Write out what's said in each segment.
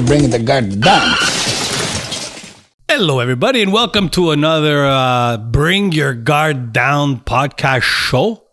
to bring the guard down. Hello, everybody, and welcome to another Bring Your Guard Down podcast show.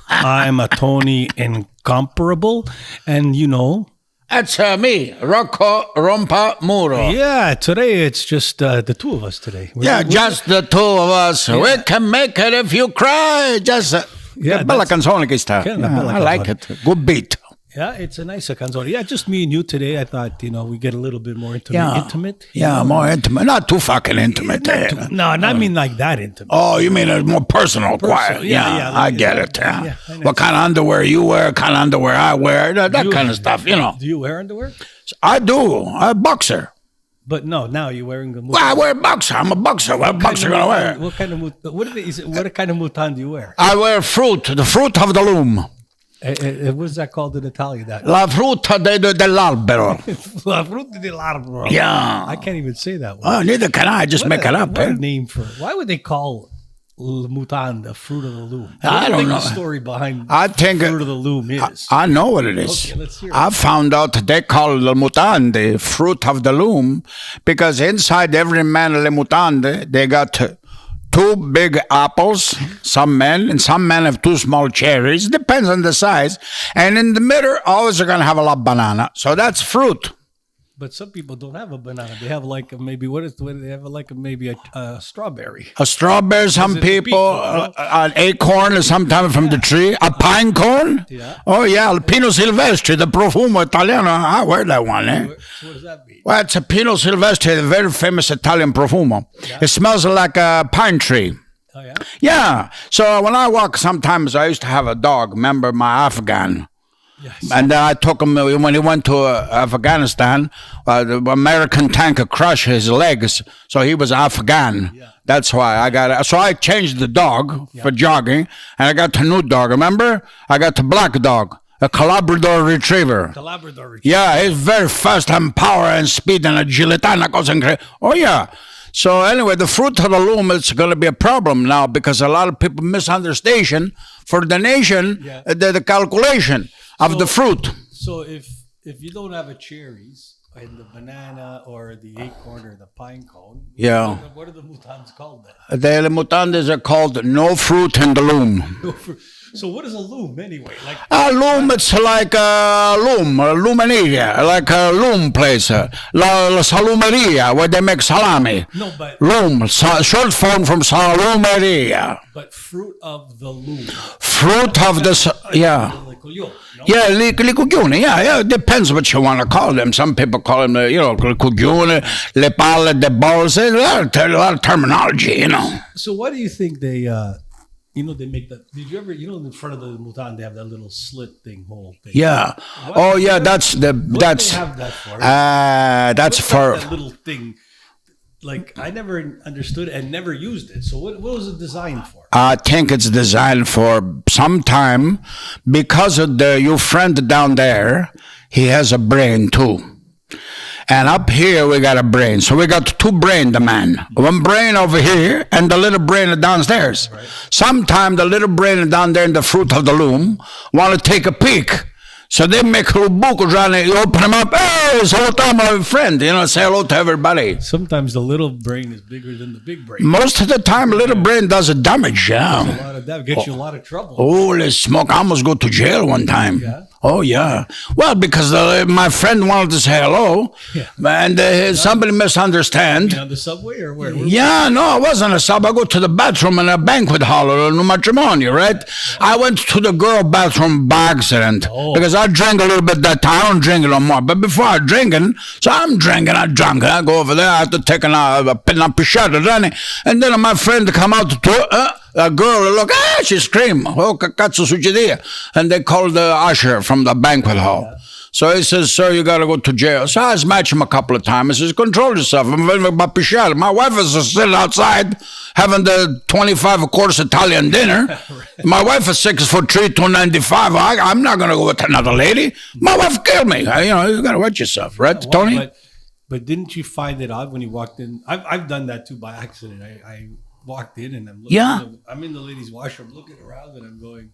I'm a Tony Incomparable, and you know... That's me, Rocco Rompamuro. Yeah, today it's just the two of us today. Just the two of us. Yeah. We can make it if you cry. Just bella canzone che sta. I like it. Good beat. Yeah, it's a nice canzone. Yeah, just me and you today. I thought, we get a little bit more intimate. Yeah, more intimate. Not too fucking intimate. I mean like that intimate. Oh, you mean a more personal, quiet. Yeah, I get it. Yeah. What kind of underwear you wear, kind of underwear I wear, that kind of stuff, Do you wear underwear? I do. I'm a boxer. But no, now you're wearing the mutand. Well, I wear a boxer. I'm a boxer. What boxer gonna wear? What kind of mutand do you wear? I wear the fruit of the loom. What is that called in Italian? La frutta dell'albero. La frutta dell'albero. Yeah. I can't even say that one. Oh, neither can I. Just make it up. What a name for it. Why would they call mutande the fruit of the loom? I don't know. The story behind fruit of the loom is. I know what it is. Okay, let's hear it. I found out they call the mutande fruit of the loom because inside every man le mutande, they got two big apples, some men, and some men have two small cherries. Depends on the size. And in the middle, always are going to have a lot of banana. So that's fruit. But some people don't have a banana. They have like maybe they have like maybe a strawberry. A strawberry, some people, an acorn sometimes from the tree. A pine cone? Yeah. Oh, yeah, il Pino Silvestre, the profumo italiano. I wear that one, eh? So what does that mean? Well, it's a Pino Silvestre, the very famous Italian profumo. Yeah. It smells like a pine tree. Oh, yeah? Yeah. So when I walk, sometimes I used to have a dog, remember my Afghan. Yes. And then I took him when he went to Afghanistan. The American tanker crushed his legs, so he was Afghan. Yeah. That's why I got it. So I changed the dog for jogging, and I got a new dog. Remember, I got the black dog, a Labrador Retriever. Yeah, he's very fast and power and speed and agility. Oh yeah. So anyway, the fruit of the loom is going to be a problem now because a lot of people misunderstand for the nation the calculation of the fruit. So if you don't have a cherries and the banana or the acorn or the pine cone, what are the mutands called then? The mutands are called no fruit in the loom. So what is a loom anyway? A loom, it's like a loom, a luminaria, like a loom place, la salumeria, where they make salami. No, but... Loom, short form from salumeria. But fruit of the loom. Fruit of the, yeah. Yeah, licugione, yeah, it depends what you want to call them. Some people call them, licugione, le palle, the balls, a lot of terminology, So why do you think they they make that? Did you ever, in front of the mutan, they have that little slit whole thing. Yeah. That's what do they have that for? That's for that little thing. Like I never understood and never used it. So what was it designed for? I think it's designed for some time because of your friend down there. He has a brain too. And up here, we got a brain. So we got two brain, the man. One brain over here and the little brain downstairs. Right. Sometimes the little brain down there in the fruit of the loom want to take a peek. So they make a little book around it. You open them up. Hey, say hello to my friend. Say hello to everybody. Sometimes the little brain is bigger than the big brain. Most of the time, little brain does a damage. Yeah. Does a lot of that. Gets you a lot of trouble. Holy smoke. I almost go to jail one time. Yeah. Oh, yeah. Well, because my friend wanted to say hello, and somebody misunderstand. On the subway or where? Yeah, no, I wasn't a sub. I go to the bathroom in a banquet hall or a matrimonio, right? Yeah. I went to the girl bathroom by accident because I drank a little bit that time. I don't drink it no more. But before I drinking, so I'm drinking, I drunk. I go over there, I have to take a pisciata, and then my friend come out to a girl, look, she screamed. Oh, che cazzo succedeva? And they called the usher from the banquet hall. Yeah. So he says, sir, you got to go to jail. So I smashed him a couple of times. He says, control yourself. My wife is sitting outside having the 25-course Italian dinner. Right. My wife is 6'3", 295. I'm not going to go with another lady. My wife killed me. You got to watch yourself, right, Tony? But didn't you find it odd when you walked in? I've done that too by accident. I walked in and I'm looking. Yeah. I'm in the ladies' washroom looking around and I'm going,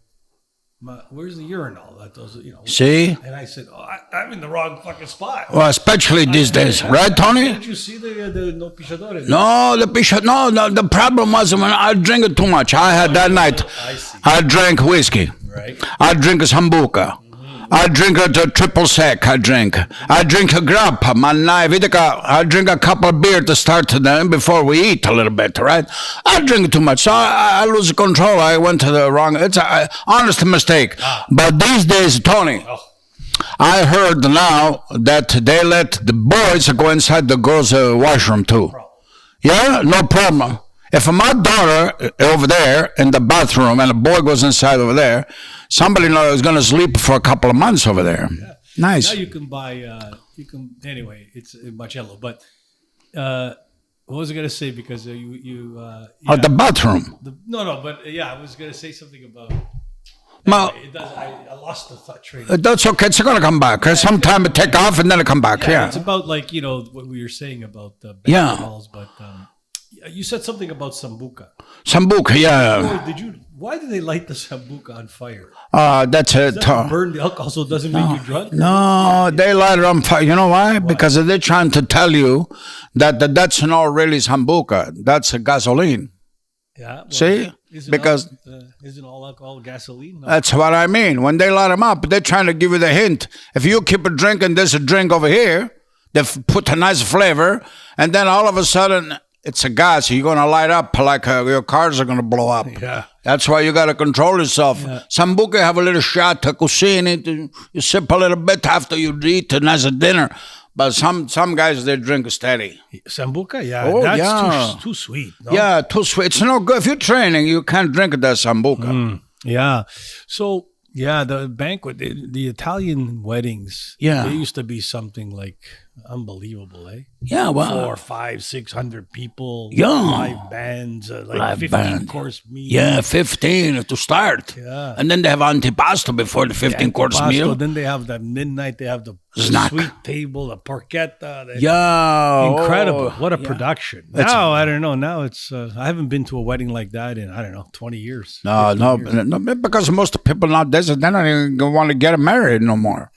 Where's the urinal? That those, See? And I said, I'm in the wrong fucking spot. Well, especially these days, right, Tony? Did you see the no pichadores? No, the problem was when I drink it too much. I had that night, I drank whiskey. Right. I drink a sambuca. I drink a triple sec. I drink a grappa. I drink a couple of beer to start then before we eat a little bit, right? I drink too much, so I lose control. I went to the wrong. It's an honest mistake. But these days, Tony, I heard now that they let the boys go inside the girls' washroom too. Yeah, no problem. If my daughter over there in the bathroom and a boy goes inside over there, somebody is going to sleep for a couple of months over there. Yeah. Nice. Now you can buy, anyway, it's Marcello. But what was I going to say? Because the bathroom. I was going to say something about... Anyway, I lost the thought train. That's okay. It's going to come back. Sometime it take off and then it come back. Yeah. It's about what we were saying about the balls, but... you said something about sambuca. Sambuca, yeah. Why did they light the sambuca on fire? That's it. Burn the alcohol so it doesn't make you drunk? No, they light it on fire. You know why? Because they're trying to tell you that's not really sambuca. That's gasoline. Yeah. Well, see? Isn't all alcohol gasoline? No. That's what I mean. When they light them up, they're trying to give you the hint. If you keep drinking this drink over here, they put a nice flavor, and then all of a sudden... it's a gas. You're going to light up like your cars are going to blow up. Yeah. That's why you got to control yourself. Yeah. Sambuca, have a little shot, you sip a little bit after you eat and as a dinner. But some guys, they drink steady. Sambuca, yeah. Oh, that's too sweet. No? Yeah, too sweet. It's no good. If you're training, you can't drink that Sambuca. Yeah. So, yeah, the banquet, the Italian weddings, they used to be something like unbelievable, eh? Yeah, well, 400, 500, 600 people, live bands, like 15-course meal. Yeah, 15 to start. Yeah. And then they have antipasto before the 15-course meal. Then they have the midnight, they have the sweet table, the porchetta. Incredible. What a production. Now, I don't know. Now it's, I haven't been to a wedding like that in, 20 years. No, because most people nowadays, they don't even want to get married no more.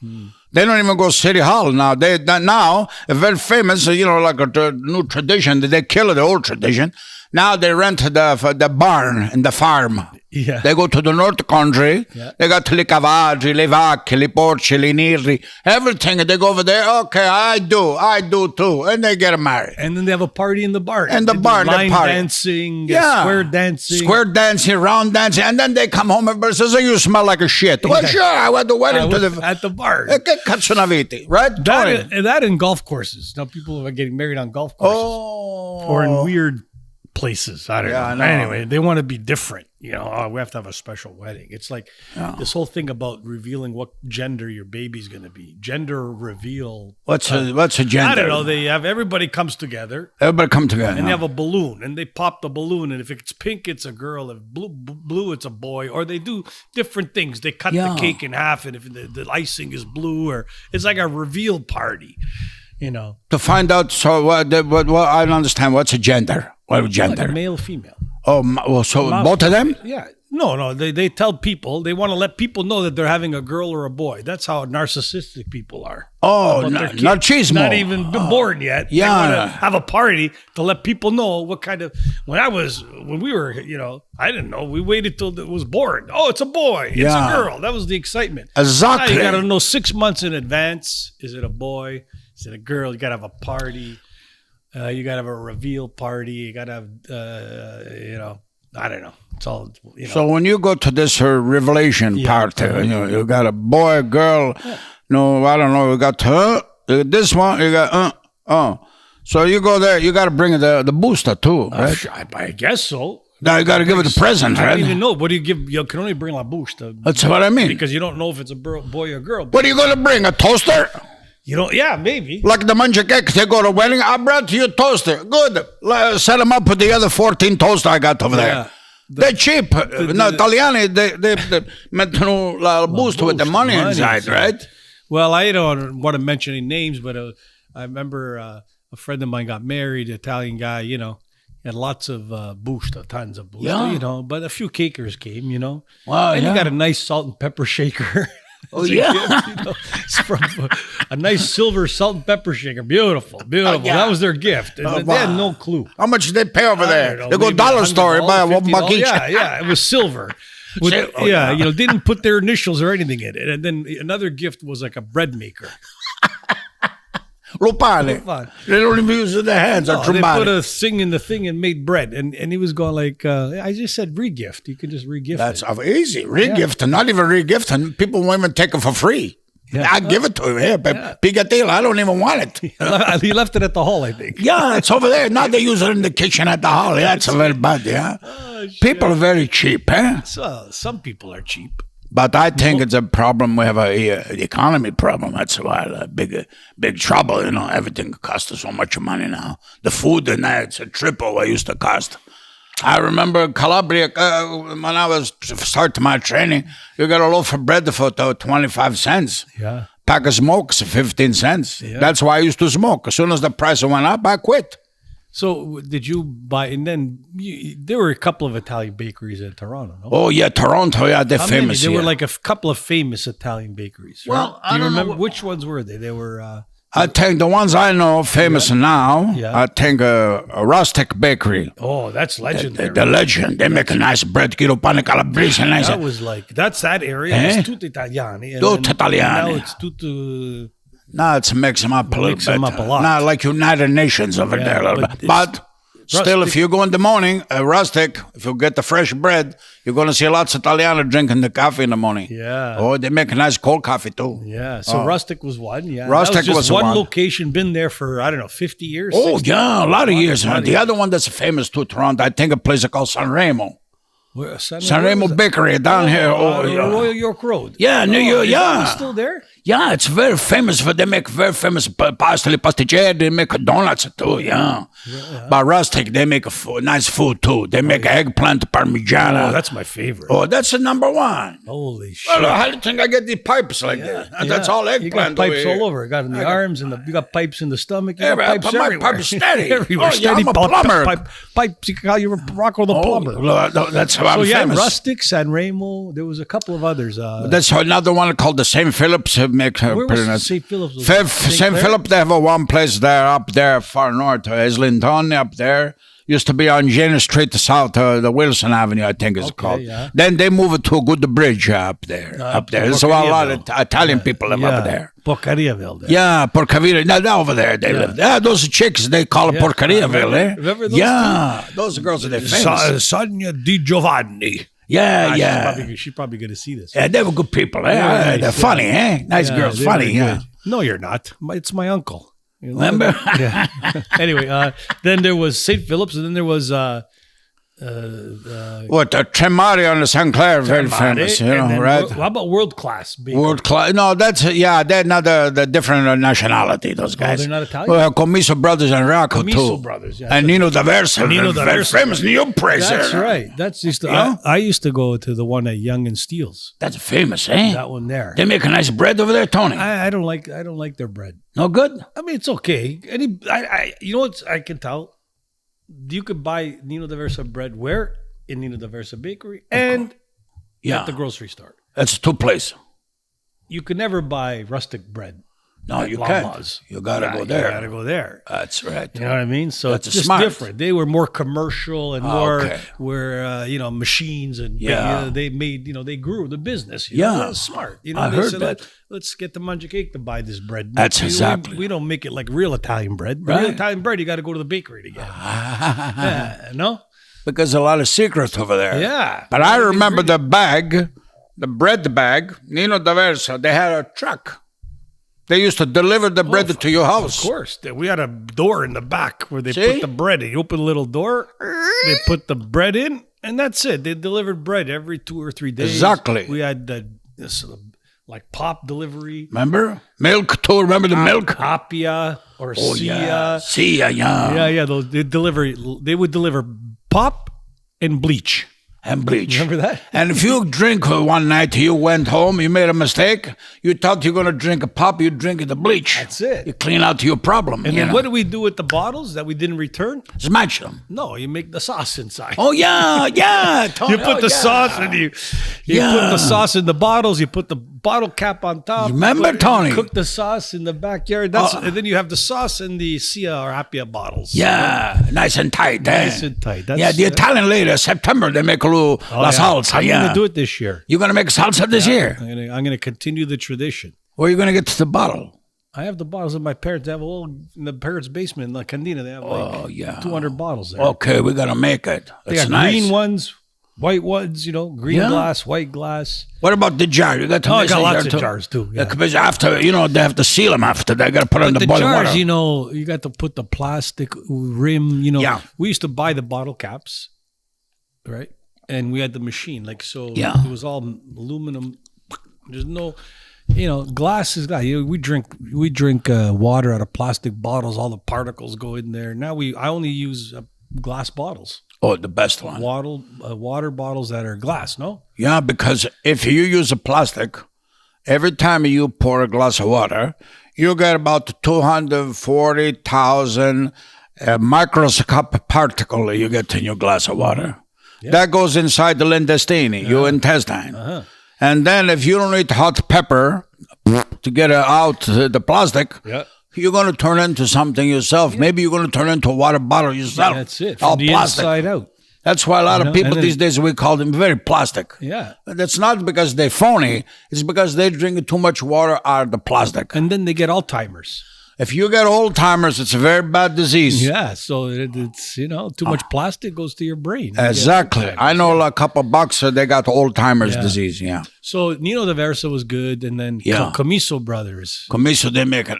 They don't even go City Hall now. Now, a very famous, like a new tradition. They kill the old tradition. Now they rent the barn in the farm. Yeah. They go to the North Country. Yeah. They got le cavaggi, le vacche, le porci, le nirri, everything. They go over there. Okay, I do too. And they get married. And then they have a party in the barn. In the barn, line the party. Dancing, square dancing. Square dancing, round dancing. And then they come home and everybody says, you smell like a shit. Well, sure, I went to wedding at the barn. Right? That in golf courses. Now people are getting married on golf courses. Or in weird places. I don't know. Anyway, they want to be different. We have to have a special wedding. It's like this whole thing about revealing what gender your baby's going to be. Gender reveal. What's a gender? I don't know. They have everybody comes together. And they have a balloon, and they pop the balloon, and if it's pink, it's a girl. If blue, it's a boy. Or they do different things. They cut the cake in half, and if the icing is blue, or it's like a reveal party. To find out. So what I don't understand. What's a gender? What gender? Like a male, female. Oh, well, so both of them? Yeah. No. They tell people, they want to let people know that they're having a girl or a boy. That's how narcissistic people are. Oh, not cheese. Not even born yet. Yeah. They want to have a party to let people know what kind of. When we were, I didn't know. We waited till it was born. Oh, it's a boy. It's a girl. That was the excitement. Exactly. Now you got to know 6 months in advance. Is it a boy? Is it a girl? You got to have a party. You got to have a reveal party. You got to have, I don't know. It's all, So when you go to this revelation party, you got a boy, a girl. Yeah. No, I don't know. You got this one. You got So you go there. You got to bring the booster too, right? I guess so. Now you got to give it the present, right? I don't even know. What do you give? You can only bring la booster. That's what I mean. Because you don't know if it's a boy or girl. What are you going to bring? A toaster? Maybe. Like the mancha cakes, they go to a wedding. I brought you a toaster. Good. Set them up with the other 14 toasters I got over there. They're cheap. Italiani, they mettono la busta with the money inside, right? Well, I don't want to mention any names, but I remember a friend of mine got married, Italian guy, and lots of bushta, tons of bushta, Yeah. you know. But a few cakers came, you know. Wow, And yeah. you got a nice salt and pepper shaker. Oh, As a yeah. gift, you know. It's from a nice silver salt and pepper shaker. Beautiful, beautiful. yeah. That was their gift. And they had no clue. How much did they pay over I there? don't know, They go maybe dollar $100, store, buy a $1 $50. each. Yeah, it was silver. With, Yeah. you know, didn't put their initials or anything in it. And then another gift was like a bread maker. Lupane. Fun. They don't even use their hands. No, Are they put trumbali. a thing in the thing and made bread. And he was going like, I just said re-gift. You can just re-gift That's it. easy. Re-gifting, not even re-gifting. People won't even take it for free. Yeah. I give it to him. Here, Pigatila, I don't even want it. He left it at the hall, I think. Yeah, it's over there. Now they use it in the kitchen at the hall. That's very bad, yeah. People are very cheap, eh? So some people are cheap. But I think it's a problem. We have a economy problem. That's why big trouble. You know, everything costs us so much money now. The food and that, it's a triple what it used to cost. I remember Calabria, when I was starting my training, you got a loaf of bread for 25 cents. Yeah. Pack of smokes, 15 cents. Yeah. That's why I used to smoke. As soon as the price went up, I quit. So did you buy, and then there were a couple of Italian bakeries in Toronto, no? Oh, yeah, Toronto, yeah, they're How many? famous. There were yeah. like a couple of famous Italian bakeries. Right? Well, I do you don't know remember what- which ones were they? They were I think the ones I know famous now, Yeah. I think a Rustic Bakery. oh, that's legendary. The legend. They make a nice bread, chilo pane calabrese, nice. That was like that area Eh? was tutto Italiani. And Tutto then Italiani. Now it's tutto. Now it's mix them up a little Mix bit. 'em up a lot. Not like United Nations over Yeah, there. A little but bit. it's But still, if rustic. you go in the morning, Rustic, if you get the fresh bread, you're going to see lots of Italiano drinking the coffee in the morning. Yeah. Oh, they make a nice cold coffee too. Yeah. So Rustic was one. Yeah. Rustic that was was just one one. location. Been there for I don't know 50 years. Oh, 60 yeah, a lot of years. lot of The years. other one that's famous too, Toronto, I think a place called San Remo. Where, San Remo Bakery down here. Oh, yeah. Royal York Road. Yeah, New York, is that yeah. one still there? Yeah, it's very famous for, they make very famous pastry, pasticcere, they make donuts too, yeah. But Rustic, they make nice food too. They make eggplant parmigiana. Oh, that's my favorite. Oh, that's the number one. Holy shit! Well, how do you think I get these pipes like that? That's all You got eggplant pipes over here. all over. You got in the arms and you got pipes in the stomach. You Yeah, got but I pipes put my everywhere. pipes steady. everywhere. Oh, yeah, steady I'm a plumber. Pipes. You call you Rocco the plumber. Oh, that's how I'm So yeah, famous. Rustic, San Remo. There was a couple of others. That's another one called the St. Philip's. Make where pretty was nice. St. Philip's? Was St. Clair? Philip, they have one place there, up there, far north, Islington, up there. Used to be on Jane Street south, the Wilson Avenue, I think it's called. yeah. Then they moved it to a good bridge up there. Up there. There's a lot of Italian people live up there. Porcariaville. There. Yeah, Porcavilla. Now, they're over there they live. Yeah, those chicks, they call it Porcariaville, eh? Remember those Yeah, those girls are famous. Sonia Di Giovanni. Yeah. She's probably going to see this. Yeah, they were good people, eh? Yeah, They're funny, eh? Nice Yeah, girls, they funny, were yeah. good. No, you're not. It's my uncle. You know? Remember? Yeah. Anyway, then there was St. Philip's, and then there was What, Tremari on the St. Clair, very famous, you know, right? How about World Class? World class. No, that's they're not the different nationality. Those guys. they're not Italian? Well, Comiso brothers and Rocco Comiso too. brothers, yeah. And Nino D'Aversa. Nino very D'Aversa. famous New Praise. That's right. That's used to. Yeah? I used to go to the one at Young and Steele's. That's famous, eh? That one there. They make a nice bread over there, Tony. I don't like their bread. No good. I mean, it's okay. You know what I can tell? You could buy Nino D'Aversa bread where? In Nino D'Aversa Bakery and Yeah, at the grocery store. that's two places. You could never buy rustic bread. No, at you Lama's. can't. You gotta go You there. gotta go there. That's right. You know what I mean? So That's it's just smart. different. They were more commercial and more okay. machines and Yeah. they made they grew the business. Yeah. That was smart. I they heard said, that. Let's get the Munja Cake to buy this bread. That's exactly. We don't make it like real Italian bread. Right. Real Italian bread, you got to go to the bakery to get. Yeah, no. Because a lot of secrets over there. Yeah. But I remember the bag, the bread bag, Nino D'Aversa, they had a truck. They used to deliver the bread to your house. Of course. We had a door in the back where they See? put the bread in. You open a little door, they put the bread in, and that's it. They delivered bread every 2 or 3 days. Exactly. We had like pop delivery. Remember? Milk too. Remember the milk? Apia or Oh, Sia. yeah. Sia, yeah. Yeah. They would deliver pop and bleach. And bleach. Remember that? And if you drink one night, you went home, you made a mistake, you thought you're going to drink a pop, you drink the bleach. That's it. You clean out your problem. And then what do we do with the bottles that we didn't return? Smash them. No, you make the sauce inside. Oh, yeah. Tony, you put the sauce and you put the sauce in the bottles, you put the bottle cap on top. Remember, Tony? You cook the sauce in the backyard. And then you have the sauce in the Sia or Appia bottles. Yeah, nice and tight. Nice and tight. The Italian lady, September, they make a little la salsa. I'm going to do it this year. You're going to make salsa this year? I'm going to continue the tradition. Where are you going to get to the bottle? I have the bottles of my parents. They have in the parents' basement in La Candina. They have 200 bottles there. Okay, we got to make it. They got green ones, white ones, green glass, white glass. What about the jar? You got to I got lots of jars too. Yeah. Because after, they have to seal them after. They got to put it in the boiling jars, water. You got to put the plastic rim, We used to buy the bottle caps, right? And we had the machine, it was all aluminum. There's no, glass is glass. We drink water out of plastic bottles. All the particles go in there. Now I only use glass bottles. Oh, the best one. Water bottles that are glass, no? Yeah, because if you use a plastic, every time you pour a glass of water, you get about 240,000 microscopic particle you get in your glass of water. Yeah. That goes inside the intestine, your intestine. Uh-huh. And then if you don't eat hot pepper to get out the plastic, you're going to turn into something yourself. Yeah. Maybe you're going to turn into a water bottle yourself. Yeah, that's it. From all the plastic. Inside out. That's why a lot of people these days, we call them very plastic. Yeah. That's not because they're phony. It's because they drink too much water out of the plastic. And then they get Alzheimer's. If you get Alzheimer's, it's a very bad disease. Yeah, so it's, too much plastic goes to your brain. Exactly. I know a couple of boxers, they got Alzheimer's disease, So Nino de Versa was good, and then Comiso Brothers. Comiso, they make it.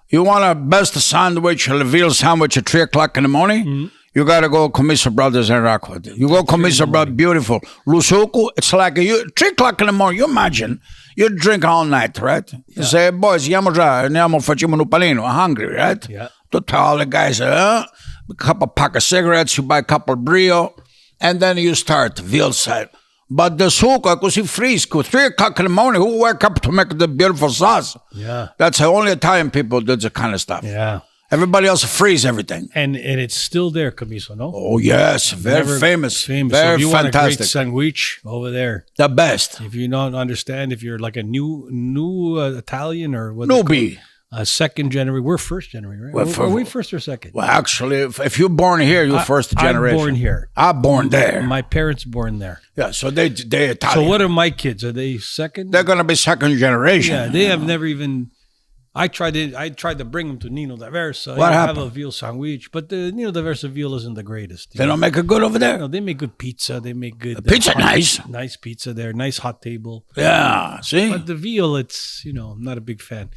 You want a best sandwich, a veal sandwich at 3 o'clock in the morning? Mm-hmm. You got to go Comiso Brothers in Rockwood. You go Comiso Brothers, beautiful. Lusuku, it's like 3 o'clock in the morning. You imagine, you drink all night, right? You say, boys, facciamo un palino. I'm hungry, right? Yeah. To tell all the guys, a couple pack of cigarettes, you buy a couple brio, and then you start veal side. But the suka, così fresco, 3 o'clock in the morning, who wake up to make the beautiful sauce? Yeah. That's the only Italian people do that kind of stuff. Yeah. Everybody else freeze everything. And it's still there, Comiso, no? Oh, yes. Very famous. Very so if you fantastic. Want a great sandwich over there. The best. If you don't understand, if you're like a new Italian or what? Newbie. Second generation. We're first generation, right? Are we first or second? Well, actually, if you're born here, you're first generation. I'm born here. I'm born there. My parents born there. Yeah, so they Italian. So what are my kids? Are they second? They're going to be second generation. Yeah, they have never even... I tried to bring them to Nino de Versa. What happened? Have a veal sandwich, but the Nino de Versa veal isn't the greatest. They don't make it good over there? No, they make good pizza. They make good... pizza, nice. Nice pizza there. Nice hot table. Yeah, see? But the veal, it's, I'm not a big fan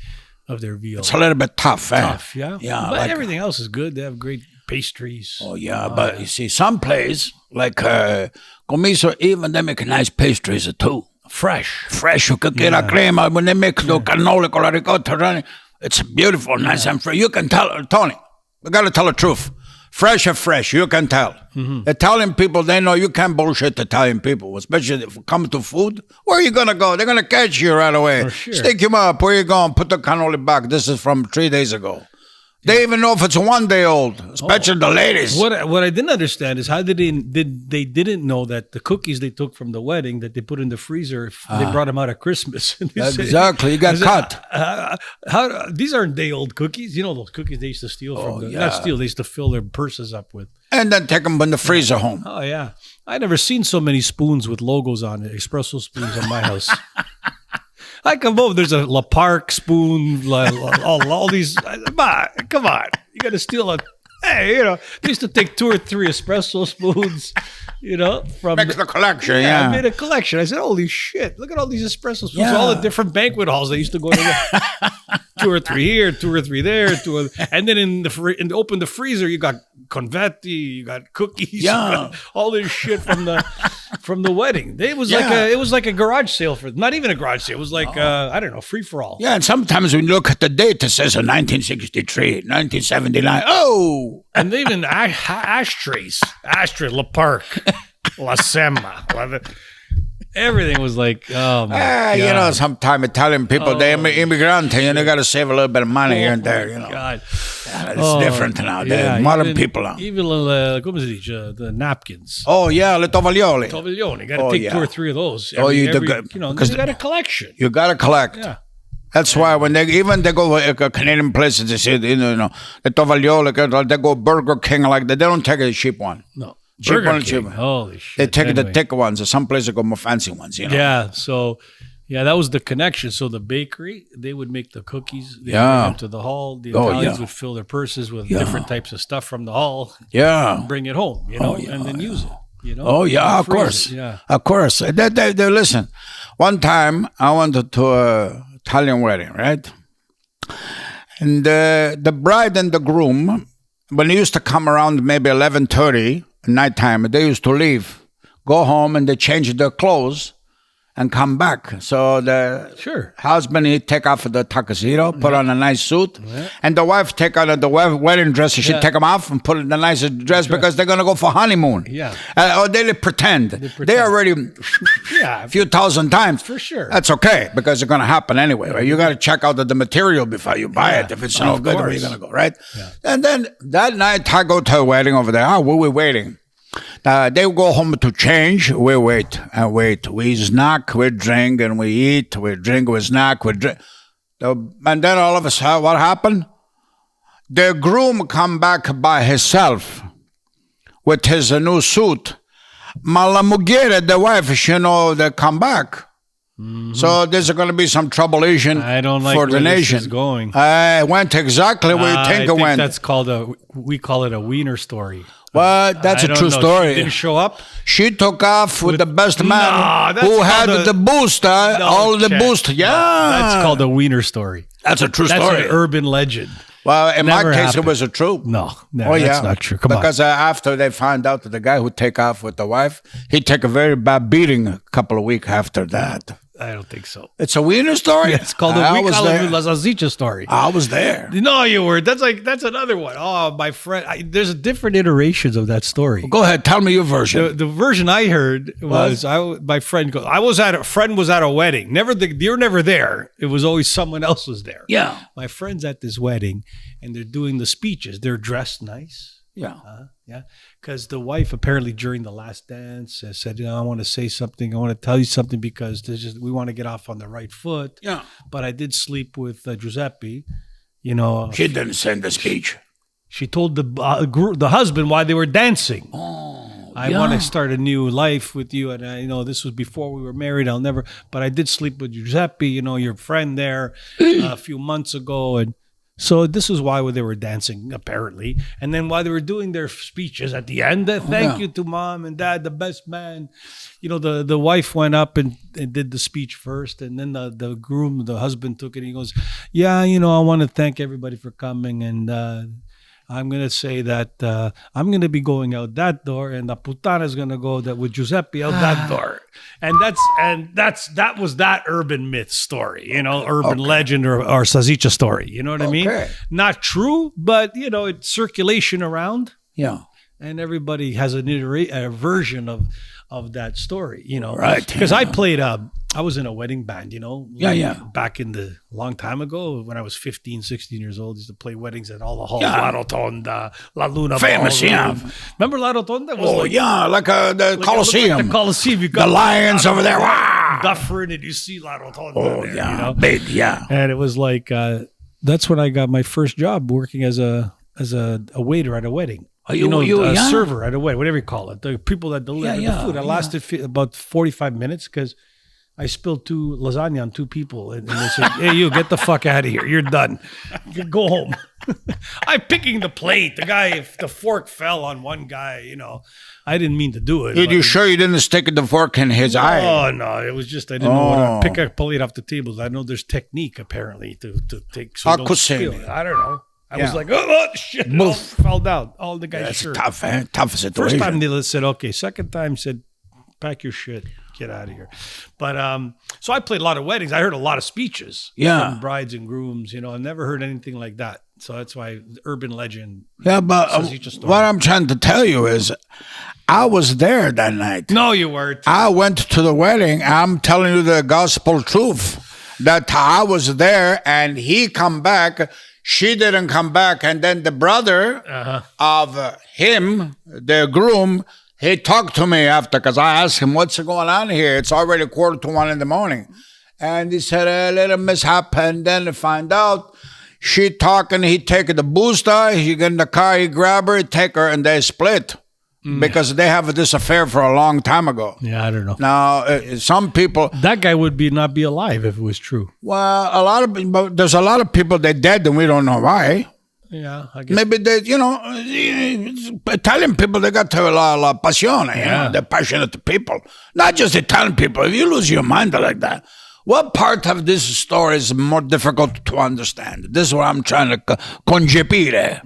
of their veal. It's a little bit tough, eh? Tough, yeah. Yeah. But everything else is good. They have great pastries. Oh, yeah, but you see, some place, like Comiso, even they make nice pastries too. Fresh. You can get a crema when they make the cannoli con la ricotta. It's beautiful, nice and fresh. You can tell, Tony, we got to tell the truth. Fresh and fresh, you can tell. Mm-hmm. Italian people, they know you can't bullshit Italian people, especially if it comes to food. Where are you going to go? They're going to catch you right away. Sure. Stick you up. Where you going? Put the cannoli back. This is from 3 days ago. They even know if it's 1 day old, especially the ladies. What I didn't understand is how they didn't know that the cookies they took from the wedding that they put in the freezer, they brought them out at Christmas. Exactly, you got cut. How these aren't day old cookies? You know those cookies they used to steal from not steal, they used to fill their purses up with. And then take them in the freezer home. Oh yeah, I never seen so many spoons with logos on it, espresso spoons in my house. I come over, there's a La Park spoon, all these. Come on. You got to steal a. Hey, they used to take 2 or 3 espresso spoons, from. Make the collection, yeah. I made a collection. I said, holy shit, look at all these espresso spoons. Yeah. All the different banquet halls they used to go to. 2 or 3 here, 2 or 3 there, and then open the freezer, you got confetti, you got cookies, got all this shit from the wedding. It was like a garage sale not even a garage sale. It was like I don't know, free for all. Yeah, and sometimes when you look at the date, it says 1963, 1979. Oh, and even ashtrays, La Park. La Sema. Everything was like, oh my God. You know, sometimes Italian people, they're immigrant, and they got to save a little bit of money here and there, you know. God. It's different now. They're modern people now. Even, come si dice, the napkins. Oh, yeah, le tovaglioli. Tovaglioli. Got to take 2 or 3 of those. You know, because you got a collection. You got to collect. Yeah. That's why when they go Canadian places, they say, you know, the tovaglioli, they go Burger King like that. They don't take a cheap one. No. Cheap one, King. Holy shit. They take the thick ones. Or some places go more fancy ones, you know. Yeah. So, yeah, that was the connection. So the bakery, they would make the cookies. They would bring them to the hall. The Italians would fill their purses with different types of stuff from the hall. Yeah. And bring it home, you know, and then use it. You know? Oh, yeah, of course. Yeah. Of course. They listen, one time I went to an Italian wedding, right? And the bride and the groom, when they used to come around maybe 11:30 at nighttime, they used to leave, go home, and they change their clothes and come back. So the husband, he'd take off the tuxedo, put on a nice suit, and the wife take on the wedding dress. She'd take them off and put in the nicest dress because they're going to go for honeymoon. Yeah. Or they pretend. They already a few thousand times. For sure. That's okay because it's going to happen anyway, right? You got to check out the material before you buy it. If it's no good, where are you going to go, right? Yeah. And then that night, I go to a wedding over there. Where we waiting? They go home to change. We wait and wait. We snack, we drink, and we eat. We drink, we snack, we drink. And then all of a sudden, what happened? The groom come back by himself with his new suit. Ma la moglie, the wife, she know they come back. Mm-hmm. So there's going to be some troublation for the nation. This is going. It went exactly where you think it went. That's called we call it a wiener story. Well, that's a true story. She didn't show up? She took off with the best man who had the boost, all the boost. Yeah. That's called a wiener story. That's a true story. That's an urban legend. Well, in my case, it was a true. No, that's not true. Come on. Because after they found out that the guy who take off with the wife, he took a very bad beating a couple of weeks after that. I don't think so. It's a wiener story? Yeah, it's called La Salsicha story. I was there. No, you weren't. That's another one. Oh, my friend. There's different iterations of that story. Well, go ahead. Tell me your version. The version I heard was my friend goes, a friend was at a wedding. You're never there. It was always someone else was there. Yeah. My friend's at this wedding and they're doing the speeches. They're dressed nice. Yeah. Because the wife apparently during the last dance said, I want to say something. I want to tell you something because we want to get off on the right foot. Yeah. But I did sleep with Giuseppe. You know. She didn't send the speech. She told the husband why they were dancing. I want to start a new life with you. And this was before we were married. But I did sleep with Giuseppe, your friend there a few months ago. And so this is why they were dancing, apparently. And then while they were doing their speeches at the end, thank you to mom and dad, the best man. The wife went up and did the speech first. And then the groom, the husband took it. And he goes, I want to thank everybody for coming. And I'm going to say that I'm going to be going out that door. And the putana is going to go with Giuseppe out that door. And that was that urban myth story, urban legend or Salsicha story. You know what I mean? Not true, but it's circulation around. Yeah. And everybody has a version of that story, Right. Because I played I was in a wedding band, back in the long time ago when I was 15, 16 years old. I used to play weddings at all the halls, La Rotonda, La Luna. Famous, Remember La Rotonda? Like the Coliseum. Like the Coliseum. You got the lions over there. Dufferin, and you see La Rotonda there, big, And it was like, that's when I got my first job working as a waiter at a wedding. A server at a wedding, whatever you call it. The people that deliver the food. I lasted about 45 minutes because I spilled 2 lasagna on 2 people, and they said, "Hey, you get the fuck out of here. You're done. You go home." I'm picking the plate. The guy, if the fork fell on one guy, I didn't mean to do it. You sure you didn't stick the fork in his eye? Oh no, it was just I didn't know how to pick a plate off the table. I know there's technique apparently to take. So don't spill it. I don't know. I was like, oh shit! All fell down. All the guys. That's tough, tough situation. First time they said okay. Second time said, pack your shit. Get out of here. But so I played a lot of weddings. I heard a lot of speeches from brides and grooms. I never heard anything like that. So that's why urban legend. Yeah, but what I'm trying to tell you is I was there that night. No, you weren't. I went to the wedding. I'm telling you the gospel truth. That I was there and he come back. She didn't come back. And then the brother of him, the groom, he talked to me after because I asked him, what's going on here? It's already 1:45 in the morning. And he said, a little mishap. And then to find out, she talking, he take the booster, he get in the car, he grab her, he take her, and they split. Because they have this affair for a long time ago. Yeah, I don't know. Now, some people... That guy would not be alive if it was true. Well, there's a lot of people that dead and we don't know why. Yeah, I guess. Maybe they, Italian people, they got la passione, they're passionate people. Not just Italian people. If you lose your mind like that, what part of this story is more difficult to understand? This is what I'm trying to concepire.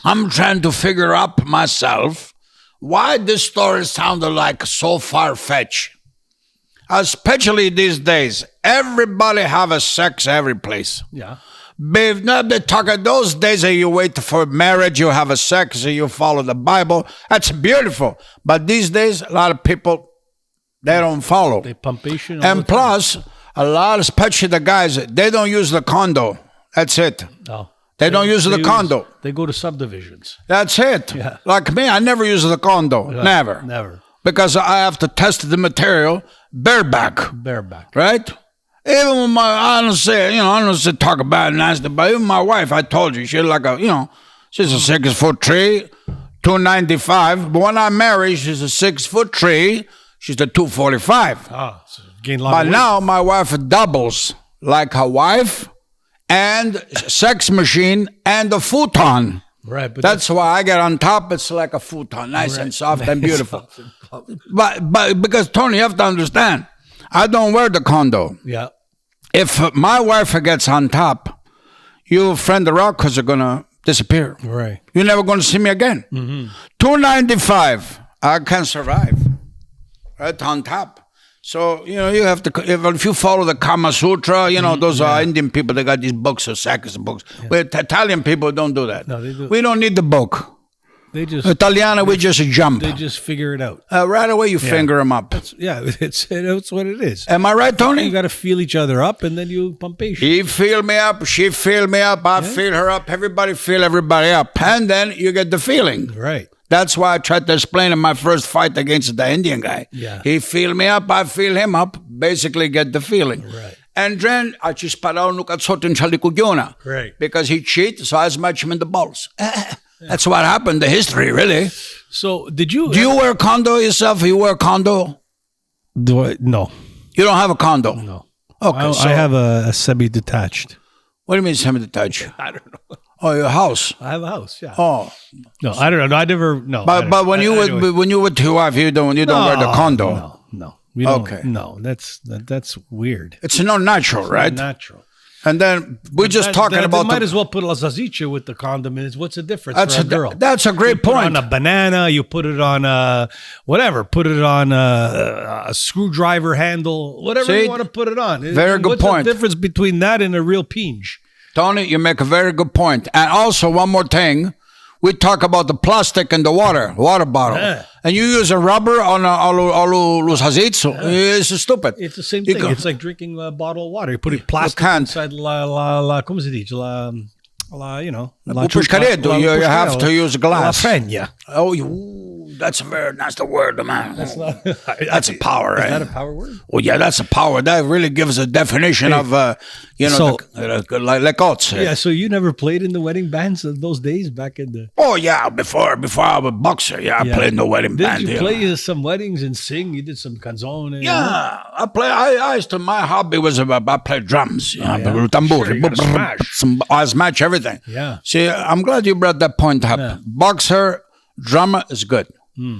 I'm trying to figure out myself why this story sounded like so far-fetched. Especially these days, everybody have a sex every place. Yeah. If not, they talk those days that you wait for marriage, you have a sex, you follow the Bible. That's beautiful. But these days, a lot of people, they don't follow. They pumpation. And plus, a lot, especially the guys, they don't use the condo. That's it. No. They don't use the condo. They go to subdivisions. That's it. Yeah. Like me, I never use the condo. Never. Never. Because I have to test the material bareback. Right? Even when I don't say talk about it nasty, but even my wife, I told you, she's like she's a 6'3", 295. But when I married, she's a 6'3", she's a 245. Ah, so gain a lot But of weight. now my wife doubles like her wife and sex machine and a futon. Right, but that's why I get on top. It's like a futon, nice and soft and beautiful. But because Tony, you have to understand, I don't wear the condo. Yeah. If my wife gets on top, you friend the Rockos are gonna disappear. Right. You're never gonna see me again. 295, I can survive. Right on top. So, you have to, if you follow the Kama Sutra, those are Indian people, they got these books or sacks of books. Yeah. But Italian people don't do that. No, they do. We don't need the book. They just... Italiano, we just jump. They just figure it out. Right away, you finger them up. It's what it is. Am I right, Tony? You got to feel each other up, and then you pumpation. He feel me up, she feel me up, I feel her up, everybody feel everybody up. And then you get the feeling. Right. That's why I tried to explain in my first fight against the Indian guy. Yeah. He feel me up, I feel him up, basically get the feeling. Right. And then I just parao no katsotin sa likod yun. Right. Because he cheat, so I smash him in the balls. That's what happened, the history, really. So, do you wear condo yourself? You wear condo? No. You don't have a condo? No. Okay, I have a semi-detached. What do you mean semi-detached? I don't know. Oh, your house? I have a house, yeah. Oh. No, I don't know. I never, no. But when you with your wife, you don't wear the condo? No. We don't, okay. No, that's weird. It's not natural, right? Not natural. And then we're just talking about... Might as well put la salsiccia with the condiments. What's the difference for a girl? That's a great point. You put it on a banana, you put it on whatever. Put it on a screwdriver handle, whatever you want to put it on. Very good point. What's the difference between that and a real pinch? Tony, you make a very good point. And also, one more thing. We talk about the plastic and the water bottle. Yeah. And you use a rubber on los hazitsu. It's stupid. It's the same thing. It's like drinking a bottle of water. You put plastic inside ¿cómo se dice? You have to use glass. La freña. Oh, that's the word, man. That's a power. Is that a power word? Oh, yeah, that's a power. That really gives a definition of, like odds. Yeah, so you never played in the wedding bands of those days back in the... Oh, yeah, before I was a boxer, I played in the wedding band. Did you play some weddings and sing? You did some canzone? Yeah, I used to, my hobby was I played drums. Tamburi. I smash everything. Yeah. See, I'm glad you brought that point up. Yeah. Boxer, drummer is good.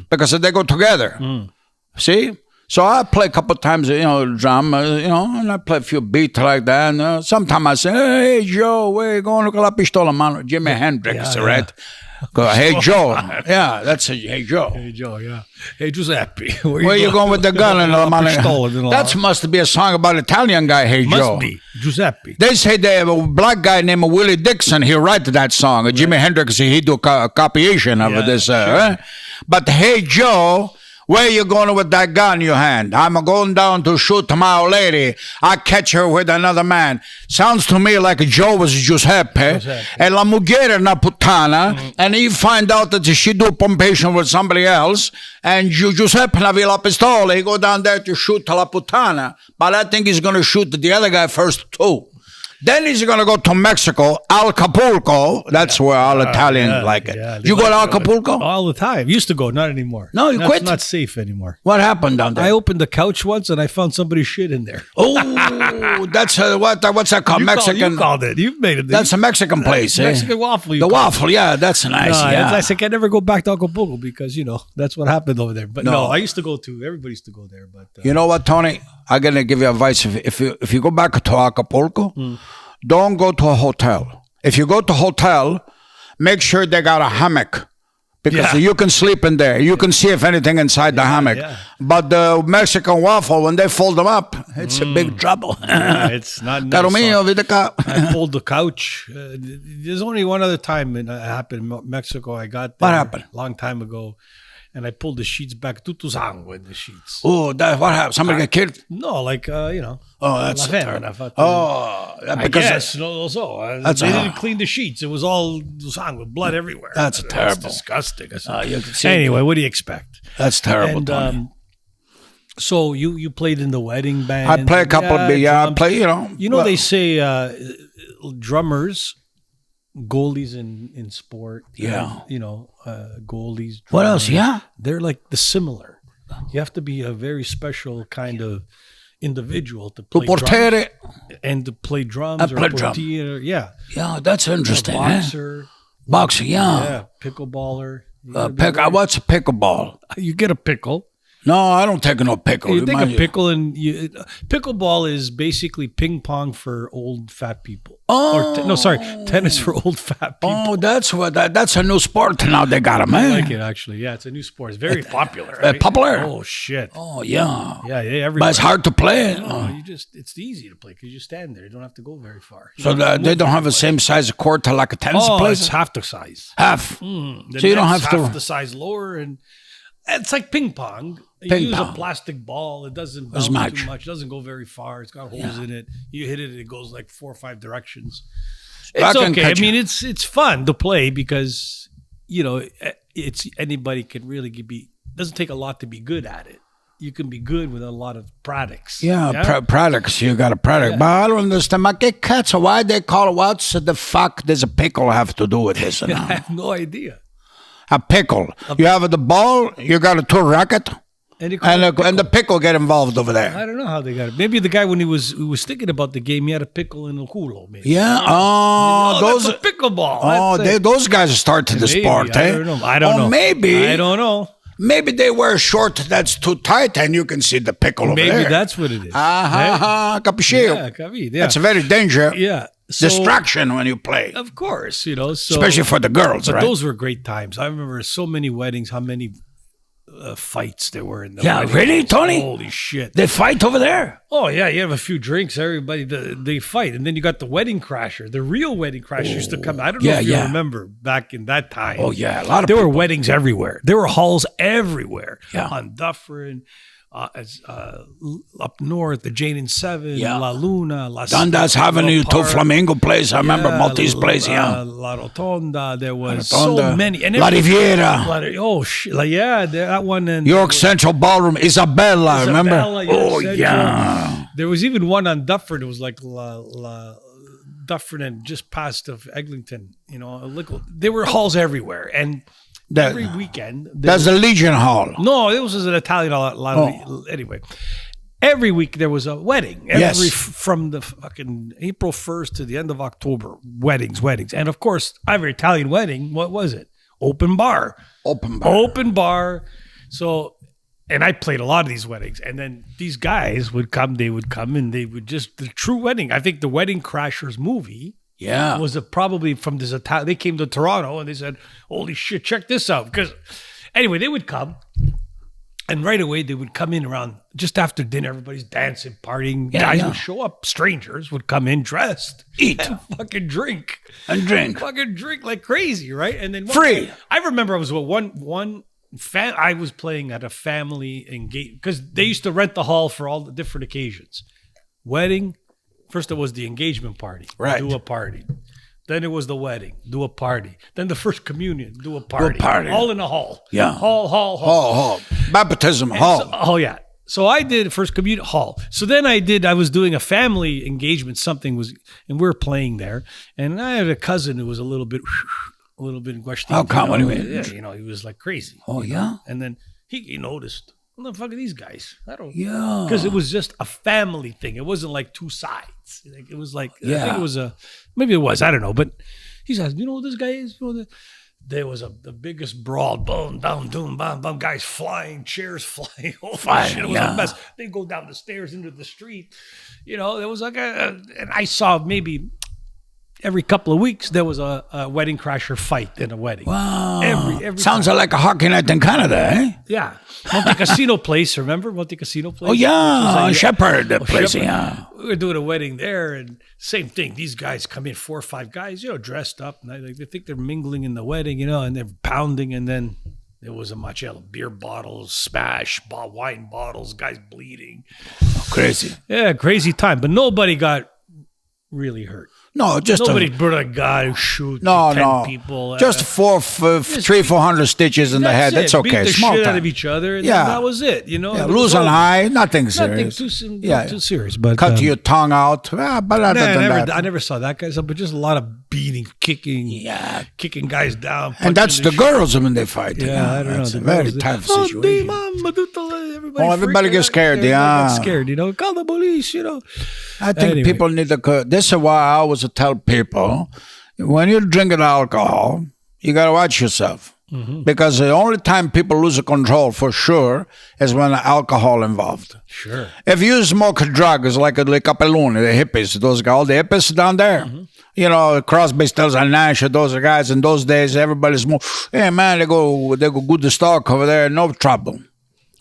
Because they go together. See? So I play a couple times, drum, and I play a few beats like that. And sometimes I say, hey, Joe, where you going? Look at la pistola, man. Jimi Hendrix, right? Go, hey, Joe. Yeah, that's a Hey, Joe. Hey, Joe, yeah. Hey, Giuseppe. Where you going with the gun? And that must be a song about an Italian guy, Hey, Joe. Must be. Giuseppe. They say they have a black guy named Willie Dixon. He write that song. Right. Jimi Hendrix, he do a copyation of this. Sure. But hey, Joe, where you going with that gun in your hand? I'm going down to shoot my old lady. I catch her with another man. Sounds to me like Joe was Giuseppe. E la mujer è una puttana. And he find out that she do pompation with somebody else. And Giuseppe aveva la pistola. He go down there to shoot la puttana. But I think he's going to shoot the other guy first too. Then he's going to go to Mexico, Acapulco. That's where all Italians like it. Yeah, you go to Acapulco? All the time. Used to go, not anymore. No, you quit? It's not safe anymore. What happened down there? I opened the couch once and I found somebody's shit in there. Oh, that's what's that called? Mexican. You called it. You've made it. That's a Mexican place. Mexican waffle. The waffle, yeah, that's nice. Yeah. I said I never go back to Acapulco because, that's what happened over there. But no, I used to go to. Everybody used to go there. But you know what, Tony? I'm going to give you advice. If you go back to Acapulco, don't go to a hotel. If you go to a hotel, make sure they got a hammock because you can sleep in there. You can see if anything inside the hammock. Yeah. But the Mexican waffle, when they fold them up, it's a big trouble. It's not nice. I pulled the couch. There's only one other time it happened in Mexico. I got there what happened? A long time ago. And I pulled the sheets back. Tutto sangue in the sheets. Oh, what happened? Somebody got killed? No, Oh, that's terrible. Because they didn't clean the sheets. It was all sangue with blood everywhere. That's terrible. That's disgusting. Anyway, what do you expect? That's terrible. And, so you played in the wedding band. I play a couple of I play, they say drummers, goalies in sport. Yeah. Goalies. Drummers, what else? Yeah. They're like the similar. You have to be a very special kind of individual to play drums. And to play drums or portiere. Yeah. Yeah, that's interesting. Boxer. Boxer, yeah. Yeah, pickleballer. What's a pickleball? You get a pickle. No, I don't take no pickle. You take a pickle and pickleball is basically ping pong for old fat people. Oh, tennis for old fat people. Oh, that's a new sport now. They got them, man. I like it actually. Yeah, it's a new sport. It's very popular. Right? Popular. Oh shit. Oh yeah. Yeah. Everybody. But it's hard to play. It's easy to play because you stand there. You don't have to go very far. So they don't have the same size of court to like a tennis place. It's half the size. Half. So you don't have half the size lower and. It's like ping pong. You use a plastic ball. It doesn't bounce too much. It doesn't go very far. It's got holes in it. You hit it, it goes like 4 or 5 directions. It's okay. I mean, it's fun to play because, it's anybody can really doesn't take a lot to be good at it. You can be good with a lot of products. Yeah? Products. You got a product. Yeah. But I don't understand. So why they call it? What's the fuck does a pickle have to do with this? I have no idea. A pickle. You have the ball, you got a tour racket, and the pickle get involved over there. I don't know how they got it. Maybe the guy, when he was thinking about the game, he had a pickle in the culo. Maybe. Yeah. Those that's a pickleball. Those guys started the sport. I don't know. I don't know. Maybe. I don't know. Maybe they wear a short that's too tight and you can see the pickle over there. Maybe that's what it is. Capisci? That's a very dangerous distraction when you play. Of course, especially for the girls, but right? those were great times. I remember so many weddings, how many fights there were in the wedding. Really, Tony? Holy shit. They fight over there? Oh, yeah. You have a few drinks, everybody, they fight. And then you got the wedding crasher. The real wedding crasher used to come. I don't know if you remember back in that time. Oh, yeah. A lot of There were weddings everywhere. There were halls everywhere. Yeah. On Dufferin, up north, the Jane and Seven, La Luna, La Dundas Avenue, to Flamingo place. I remember Maltese place, La Rotonda. There was so many. And La Riviera. Oh, shit. That one. And York Central Ballroom, Isabella, remember? Oh, yeah. There was even one on Dufferin. It was like Dufferin and just past of Eglinton. There were halls everywhere. And every weekend. That's the Legion Hall. No, it was an Italian hall. Anyway, every week there was a wedding. From the fucking April 1st to the end of October. Weddings. And of course, every Italian wedding, what was it? Open bar. So, and I played a lot of these weddings. And then these guys would come and they would just, the true wedding. I think the Wedding Crashers movie. Yeah. Was probably from this Italian. They came to Toronto and they said, holy shit, check this out. Because anyway, they would come and right away they would come in around just after dinner. Everybody's dancing, partying. Guys would show up. Strangers would come in dressed. Eat. And fucking drink. And drink. Fucking drink like crazy, right? And then free. I remember I was one I was playing at a family engagement because they used to rent the hall for all the different occasions. Wedding, first it was the engagement party, right? Do a party. Then it was the wedding, do a party. Then the first communion, do a party. All in a hall. Yeah. Hall. Baptism, hall. So I did first communion hall. So then I was doing a family engagement. And we were playing there. And I had a cousin who was a little bit guashtin. How come? He was like crazy. Oh, yeah? And then he noticed, what the fuck are these guys? Yeah. Because it was just a family thing. It wasn't like two sides. It was like, I think it was maybe it was, I don't know. But he says, you know what this guy is? There was the biggest brawl, boom, down, doom, bam, bam, guys flying, chairs flying, all that shit. It was a mess. They go down the stairs into the street. There was like and I saw maybe every couple of weeks there was a wedding crasher fight in a wedding. Wow. Every Sounds time. like a hockey night in Canada, eh? Yeah. Monte Casino Place, remember? Monte Casino Place? Oh, yeah. Shepherd place, Shepherd. yeah. We were doing a wedding there, and same thing. These guys come in, 4 or 5 guys, dressed up. And they think they're mingling in the wedding, and they're pounding. And then there was a machello, beer bottles, smash, wine bottles, guys bleeding. Crazy. Yeah, crazy time. But nobody got really hurt. No, just nobody brought a guy who shoot 10 people. Just 400 stitches in the head. That's okay. Beat the Small shit time. out of each other. And that was it. Lose on high, nothing serious. Nothing too serious. But cut your tongue out. But I never saw that guy. But just a lot of beating, kicking, kicking guys down. And that's the girls when they fight. Yeah, I don't know. That's a very tough situation. Everybody gets scared. Scared. Call the police. I think people need to. This is why I always tell people, when you're drinking alcohol, you got to watch yourself. Mm-hmm. Because the only time people lose control for sure is when alcohol involved. Sure. If you smoke drugs like the Capelloni, the hippies, those guys, all the hippies down there, Crosby, Stills, and Nash, those guys in those days, everybody smoke. Hey man, they go good to stock over there, no trouble,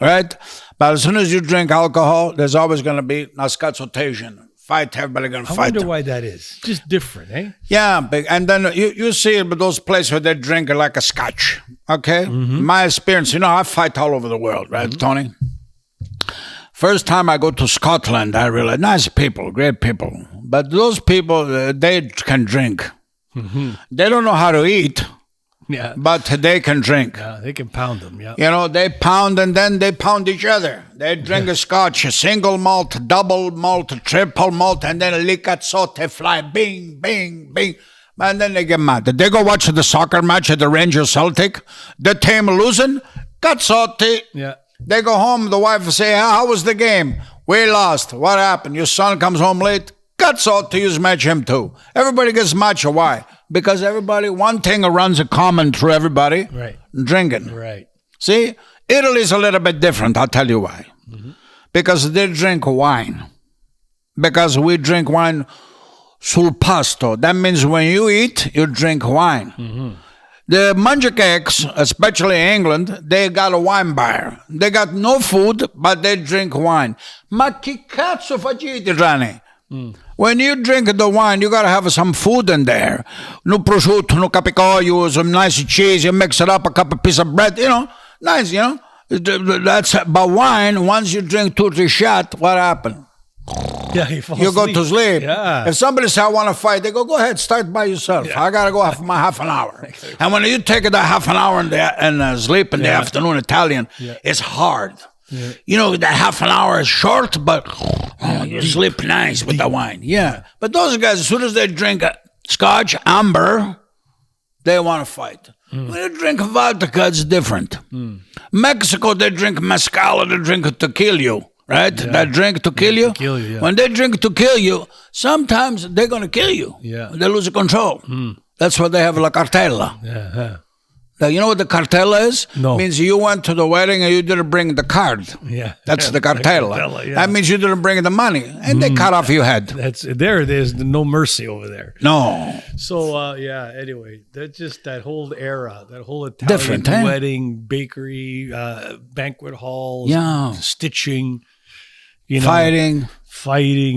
right? But as soon as you drink alcohol, there's always going to be a scotchotation. Fight, everybody going to fight. I wonder why that is. Just different, eh? Yeah, and then you see it with those places where they drink like a scotch, okay? Mm-hmm. My experience, I fight all over the world, right, Tony? First time I go to Scotland, I realized, nice people, great people. But those people, they can drink. Mm-hmm. They don't know how to eat. Yeah. But they can drink. Yeah, they can pound them, yeah. They pound and then they pound each other. They drink a scotch, a single malt, double malt, triple malt, and then a licazzotte fly, bing, bing, bing. And then they get mad. They go watch the soccer match at the Rangers Celtic. The team losing, cazzotti. Yeah. They go home, the wife say, how was the game? We lost. What happened? Your son comes home late? Cazzotti, you match him too. Everybody gets matched. Why? Because one thing runs a common through everybody. Right. Drinking. Right. See, Italy's a little bit different. I'll tell you why. Mm-hmm. Because they drink wine. Because we drink wine sul pasto. That means when you eat, you drink wine. Mm-hmm. The Mangiacakes, especially in England, they got a wine bar. They got no food, but they drink wine. Ma che cazzo facete, Gianni? When you drink the wine, you got to have some food in there. No prosciutto, no capicoglio, some nice cheese. You mix it up, a couple of pieces of bread, nice, That's but wine, once you drink 2 or 3 shots, what happened? Yeah, you go to sleep. Yeah. If somebody says, I want to fight, they go ahead, start by yourself. Yeah. I got to go half an hour. And when you take that half an hour and sleep in the afternoon, Italian, it's hard. Yeah. The half an hour is short, but you sleep nice with the wine. Yeah. But those guys, as soon as they drink scotch, amber, they want to fight. When you drink vodka, it's different. Mexico, they drink mezcal, they drink to kill you, right? Yeah. They drink to kill you. Yeah. When they drink to kill you, sometimes they're going to kill you. Yeah. They lose control. That's why they have la cartella. Yeah. Now, you know what the cartella is? No. It means you went to the wedding and you didn't bring the card. Yeah. That's the cartella. Yeah. That means you didn't bring the money. And they cut off your head. There's no mercy over there. No. So, anyway, that's just that whole era, that whole Italian wedding, bakery, banquet halls, stitching, fighting,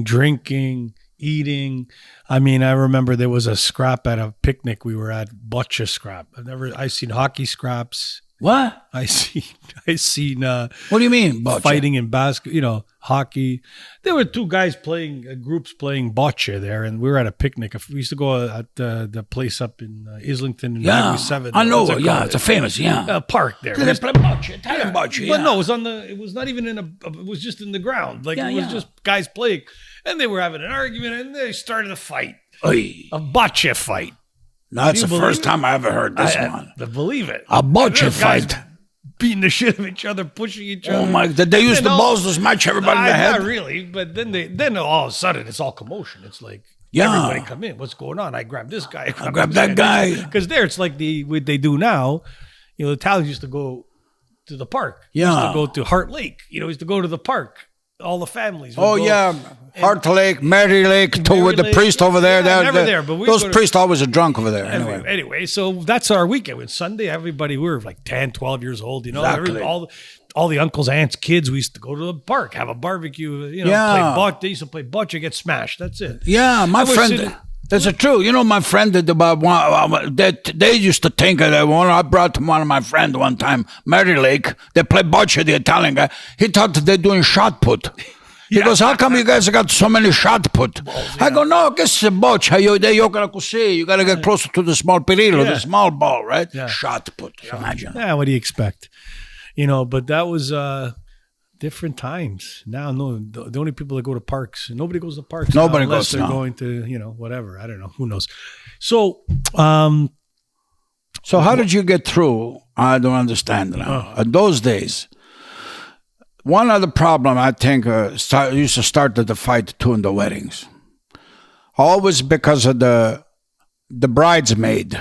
drinking, eating. I mean, I remember there was a scrap at a picnic we were at, bocce scrap. I've seen hockey scraps What? I seen. What do you mean, bocce? Fighting in basketball, hockey. There were two guys playing, groups playing bocce there, and we were at a picnic. We used to go at the place up in Islington and Highway 7. I know. It's a famous, park there. They play bocce, Italian bocce. But no, it was not even it was just in the ground. Like it was just guys playing, and they were having an argument, and they started a fight, a bocce fight. That's the first time I ever heard this one. I believe it. A bocce fight. Beating the shit of each other, pushing each other. Oh my! Did they use the balls to smash everybody in the head? Not really, but then all of a sudden it's all commotion. It's like everybody come in. What's going on? I grab this guy. I grab that guy. Because there it's like what they do now. The Italians used to go to the park. Yeah. Used to go to Heart Lake. Used to go to the park. All the families. Heart Lake, Mary Lake, too, with the priest over there. Never there, but those priests always are drunk over there. Anyway, so that's our weekend. When Sunday, everybody, we were like 10, 12 years old. Exactly. All the uncles, aunts, kids, we used to go to the park, have a barbecue. Play bocce. They used to play bocce, get smashed. That's it. Yeah, my friend. That's true. My friend did they used to think that I brought one of my friends one time, Mary Lake. They play bocce, the Italian guy. He thought that they're doing shot put. He goes, how come you guys got so many shot put? I go, no, guess bocce. You got to get closer to the small perillo, the small ball, right? Yeah. Shot put. Imagine. Yeah, what do you expect? But that was different times. Now, no, the only people that go to parks, nobody goes to parks. Nobody unless goes. They're going to, whatever. I don't know. Who knows? So, how did you get through? I don't understand now. Those days. One other problem, I think, used to start the fight too in the weddings. Always because of the bridesmaid.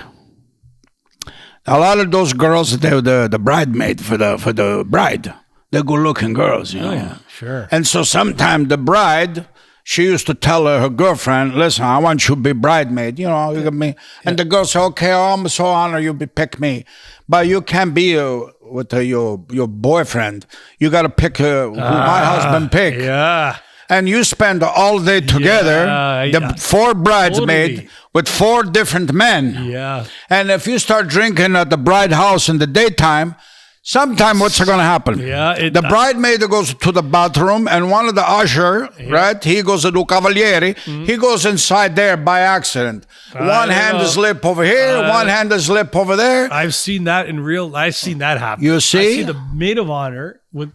A lot of those girls, they're the bridesmaid for the bride. They're good-looking girls, Oh, yeah, sure. And so sometimes the bride, she used to tell her girlfriend, listen, I want you to be bridesmaid, you get me? And the girl said, okay, I'm so honored you pick me. But you can't be with your boyfriend. You got to pick who my husband picked. Yeah. And you spend all day together, the 4 bridesmaids with 4 different men. Yeah. And if you start drinking at the bride house in the daytime, sometime what's going to happen? Yeah, the bridesmaid goes to the bathroom, and one of the usher, right? He goes to the cavaliere. He goes inside there by accident. One hand is slip over here, one hand is slip over there. I've seen that I've seen that happen. You see? I see the maid of honor would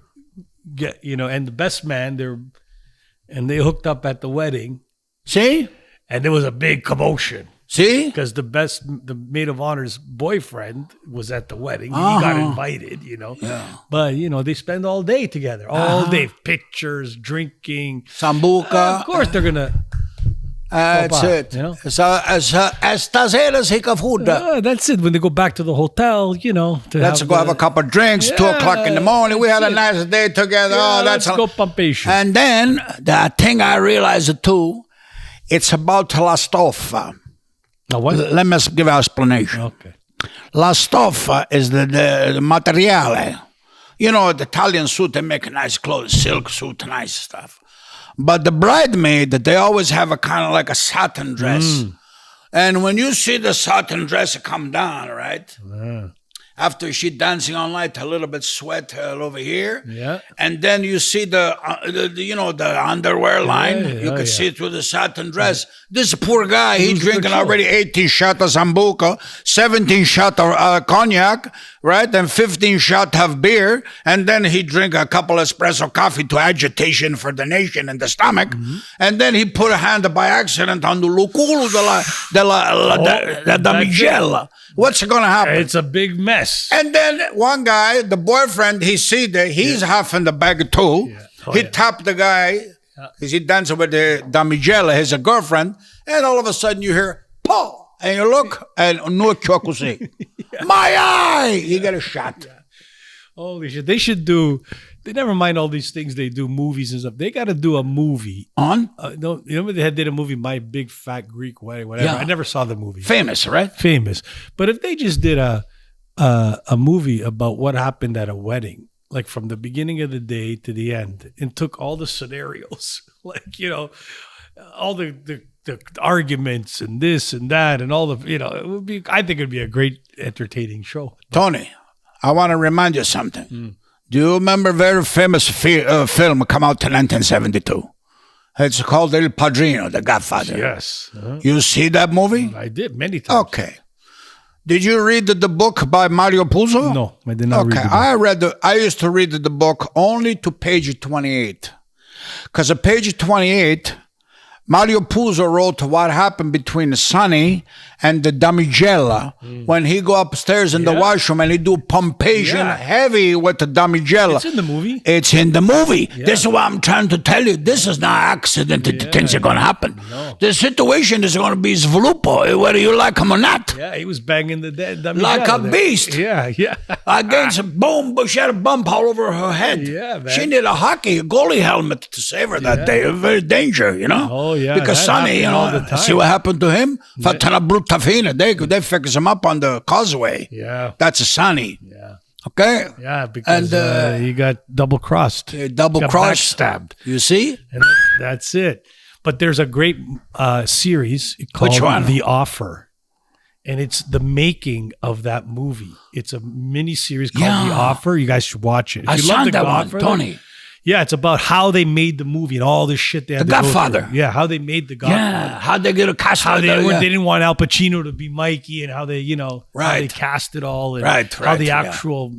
get, and the best man. They hooked up at the wedding. See? And there was a big commotion. See? Because the maid of honor's boyfriend was at the wedding. He got invited, Yeah. But, they spend all day together. All day. Pictures, drinking. Sambuca. Of course they're going to. That's it. Stasera si cafuda. That's it. When they go back to the hotel, let's go have a couple of drinks, 2 o'clock in the morning. We had a nice day together. Let's go pumpation. And then the thing I realized too, it's about la stoffa. Now what? Let me give an explanation. Okay. La stoffa is the materiale. The Italian suit, they make nice clothes, silk suit, nice stuff. But the bridesmaid, they always have a kind of like a satin dress. And when you see the satin dress come down, right? After she dancing all night, a little bit sweat over here. Yeah. And then you see the underwear line. You can see through the satin dress. This poor guy, he's drinking already 18 shots of Sambuca, 17 shots of cognac, right? And 15 shots of beer. And then he drink a couple espresso coffee to agitation for the nation in the stomach. And then he put a hand by accident on the luculo della damigella. What's going to happen? It's a big mess. And then one guy, the boyfriend, he see that he's half in the bag too. Yeah. He tapped the guy because he dancing with the damigella, his girlfriend, and all of a sudden you hear, Paul, and you look, and no così. My eye! You get a shot. Yeah. Holy shit. They should do... They never mind all these things they do, movies and stuff. They got to do a movie. On? No, they did a movie, My Big Fat Greek Wedding, whatever. Yeah. I never saw the movie. Famous, right? Famous. But if they just did a movie about what happened at a wedding, like from the beginning of the day to the end, and took all the scenarios, like, all the arguments and this and that and all the, it would be, I think it'd be a great entertaining show. Tony, I want to remind you something. Do you remember a very famous film come out in 1972? It's called El Padrino, The Godfather. Yes. You see that movie? I did many times. Okay. Did you read the book by Mario Puzo? No, I did not read the book. I used to read the book only to page 28. Because at page 28, Mario Puzo wrote what happened between Sonny and the damigella when he go upstairs in the washroom and he do pumpation heavy with the damigella. It's in the movie. It's in the movie. Yeah. This is what I'm trying to tell you. This is not accident that the things are going to happen. No. The situation is going to be svolupo, whether you like him or not. Yeah, he was banging the damigella. Like a beast. Yeah. Against a boom, she had a bump all over her head. Yeah, man. She needed a goalie helmet to save her that day. It was very dangerous, Oh, yeah. Because Sonny, see what happened to him? Fatana Brutafina. They fix him up on the causeway. Yeah. That's a Sonny. Yeah. Okay? Yeah, because he got double-crossed. Double-crossed. Backstabbed. You see? And that's it. But there's a great series called The Offer. And it's the making of that movie. It's a mini series called The Offer. You guys should watch it. If I you love saw that one, Tony. Yeah, it's about how they made the movie and all this shit they had The to Godfather. go through. Yeah, how they made The Godfather. Yeah, how they get a cast. How they didn't want Al Pacino to be Mikey, and how they, how they cast it all, and how the actual,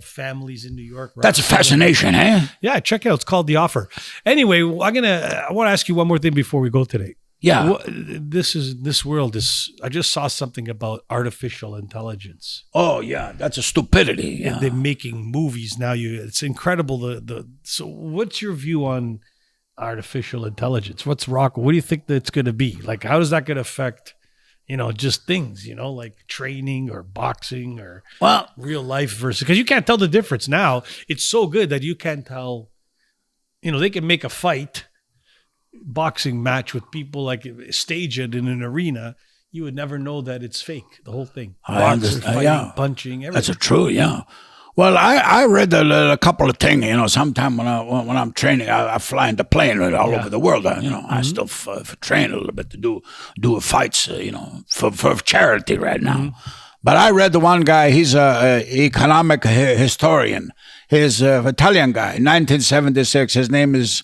families in New York. That's a fascination, eh? Yeah, check it out. It's called The Offer. Anyway, I want to ask you one more thing before we go today. Yeah. This world is. I just saw something about artificial intelligence. Oh yeah, that's a stupidity. Yeah. They're making movies now. It's incredible. So what's your view on artificial intelligence? What's Rocco? What do you think that's going to be? Like, how is that going to affect, just things, like training or boxing or real life versus, because you can't tell the difference now. It's so good that you can't tell, they can make a boxing match with people, like stage it in an arena. You would never know that it's fake, the whole thing. Boxers fighting, punching, everything. That's true, yeah. Well, I read a couple of things, sometime when I'm training, I fly in the plane all over the world. I still train a little bit to do fights, for charity right now. But I read the one guy, he's an economic historian. He's an Italian guy, 1976. His name is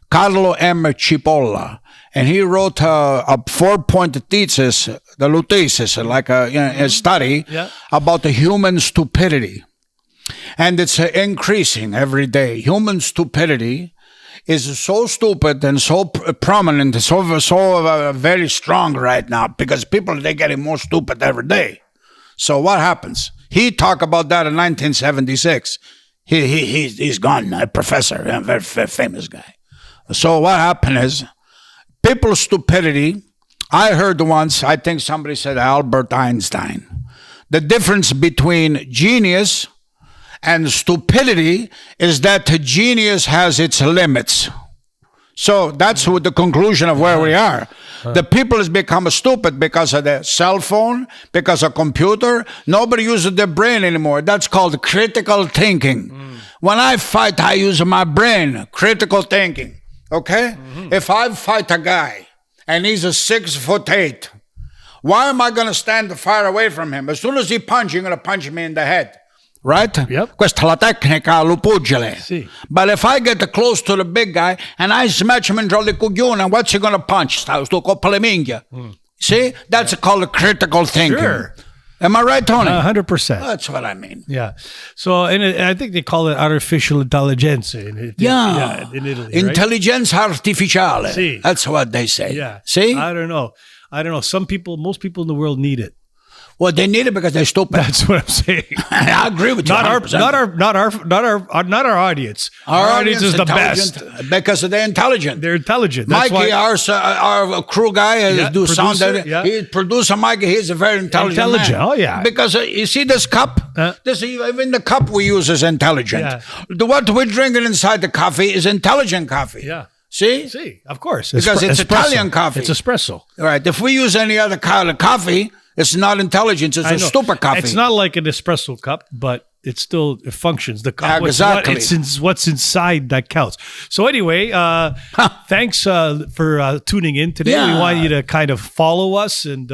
Carlo M. Cipolla. And he wrote a 4-point thesis, like a study about the human stupidity. And it's increasing every day. Human stupidity is so stupid and so prominent, so very strong right now, because people, they're getting more stupid every day. So what happens? He talked about that in 1976. He's gone, a professor, a very famous guy. So what happened is, people's stupidity, I heard once, I think somebody said Albert Einstein, the difference between genius and stupidity is that genius has its limits. So that's the conclusion of where we are. The people has become stupid because of the cell phone, because of computer. Nobody uses their brain anymore. That's called critical thinking. When I fight, I use my brain. Critical thinking. Okay? If I fight a guy and he's a 6'8", why am I going to stand far away from him? As soon as he punches, you're going to punch me in the head. Right? Yep. Questa è la tecnica al pugile. Sì. But if I get close to the big guy and I smash him in the coglione, what's he going to punch? Sto coppa le minchia. See? That's called critical thinking. Sure. Am I right, Tony? 100%. That's what I mean. Yeah. So, and I think they call it artificial intelligence in Italy. Intelligenza artificiale. Sì. That's what they say. Yeah. See? I don't know. Most people in the world need it. Well, they need it because they're stupid. That's what I'm saying. I agree with you. Not our audience. Our audience is the best because they're intelligent. They're intelligent. That's Mikey, our crew guy, do sound. He producer Mikey. He's a very intelligent man. Oh yeah. Because you see this cup. Even the cup we use is intelligent. Yeah. What we're drinking inside the coffee is intelligent coffee. Yeah. See, of course. Because it's Italian coffee. It's espresso. All right. If we use any other kind of coffee, it's not intelligence. It's a stupid coffee. It's not like an espresso cup, but it functions. The cup, exactly. What's inside that counts. So anyway, thanks for tuning in today. We want you to kind of follow us and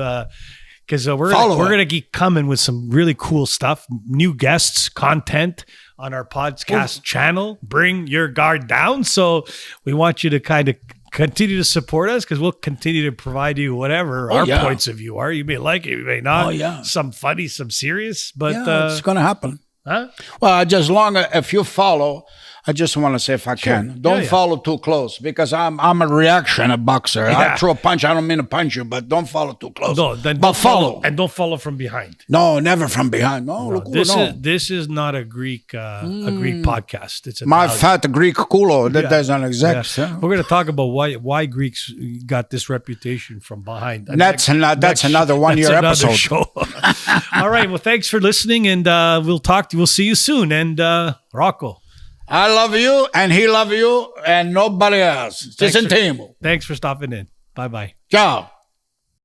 because we're gonna keep coming with some really cool stuff, new guests, content on our podcast channel. Bring your guard down. So we want you to kind of continue to support us, because we'll continue to provide you whatever our points of view are. You may like it, you may not. Some funny, some serious, but it's gonna happen. Huh? Well, just longer if you follow. I just want to say, if I can, don't follow too close, because I'm a reaction, a boxer. I throw a punch. I don't mean to punch you, but don't follow too close. No, then don't follow, and don't follow from behind. No, never from behind. No, this is not a Greek podcast. It's my fat Greek culo that doesn't exist. Yeah. We're going to talk about why Greeks got this reputation from behind. That's another one-year episode. Show. All right. Well, thanks for listening, and we'll see you soon. And Rocco, I love you, and he love you, and nobody else. Just in team. Thanks for stopping in. Bye-bye. Ciao.